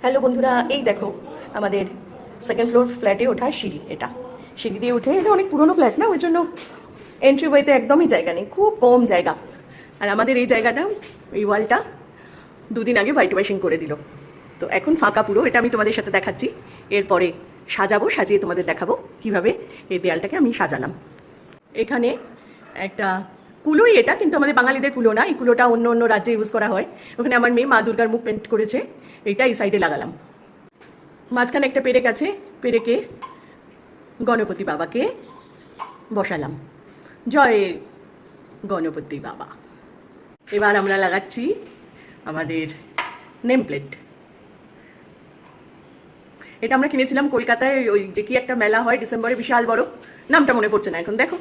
Hello বন্ধুরা, এই দেখো আমাদের সেকেন্ড ফ্লোর ফ্ল্যাটে ওঠা সিঁড়ি। এটা সিঁড়ি দিয়ে উঠে, এটা অনেক পুরনো ফ্ল্যাট না, ওই জন্য এন্ট্রি ওয়েতে একদমই জায়গা নেই, খুব কম জায়গা। আর আমাদের এই জায়গাটা, এই ওয়ালটা দুদিন আগে হোয়াইট ওয়াশিং করে দিল, তো এখন ফাঁকা পুরো। এটা আমি তোমাদের সাথে দেখাচ্ছি, এরপরে সাজাবো, সাজিয়ে তোমাদের দেখাবো কিভাবে এই দেয়ালটাকে আমি সাজালাম। এখানে একটা কুলোই, এটা কিন্তু আমাদের বাঙালিদের কুলো না, এই কুলোটা অন্য অন্য রাজ্যে ইউজ করা হয়। ওখানে আমার মেয়ে মা দুর্গার মুখ পেন্ট করেছে, এইটা এই সাইডে লাগালাম। মাঝখানে একটা পেরেক আছে, পেরেকে গণপতি বাবাকে বসালাম। জয় গণপতি বাবা। এবার আমরা লাগাচ্ছি আমাদের নেম প্লেট। এটা আমরা কিনেছিলাম কলকাতায়, ওই যে কি একটা মেলা হয় ডিসেম্বরে, বিশাল বড়, নামটা মনে পড়ছে না এখন, দেখো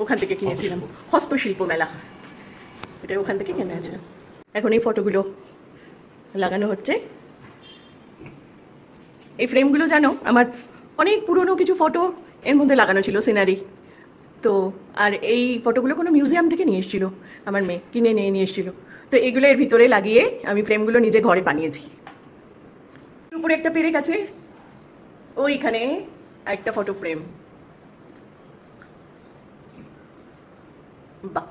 ওখান থেকে কিনেছিলাম, হস্তশিল্প মেলা, এটা ওখান থেকে কিনে আছে। এখন এই ফটোগুলো লাগানো হচ্ছে। এই ফ্রেমগুলো জানো আমার অনেক পুরনো কিছু ফটো এর মধ্যে লাগানো ছিল, সিনারি তো। আর এই ফটোগুলো কোনো মিউজিয়াম থেকে নিয়ে এসেছিলো আমার মেয়ে, কিনে নিয়ে এসেছিলো, তো এগুলো এর ভিতরে লাগিয়ে আমি ফ্রেমগুলো নিজে ঘরে বানিয়েছি। উপরে একটা পেরেক আছে, ওইখানে একটা ফটো ফ্রেম। বাহ,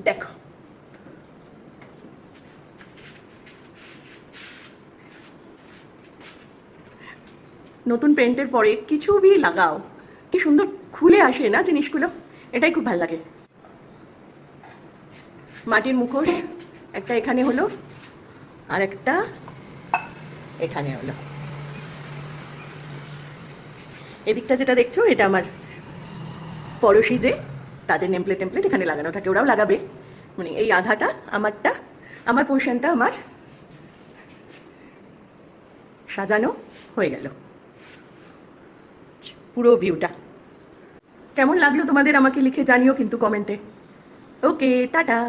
দেখো নতুন পেন্টের পরে কিছু ভি লাগাও, কি সুন্দর খুলে আসে না জিনিসগুলো, এটাই খুব ভালো লাগে। মাটির মুখোশ একটা এখানে হলো, আর একটা এখানে হলো। এদিকটা যেটা দেখছো, এটা আমার পড়োশি, যে তাদের নেমপ্লেট এখানে লাগানো থাকে, ওরাও লাগাবে। মানে এই আধাটা আমারটা, আমার পোর্শনটা আমার সাজানো হয়ে গেল। পুরো ভিউটা কেমন লাগলো তোমাদের আমাকে লিখে জানিও কিন্তু কমেন্টে। ওকে, টাটা।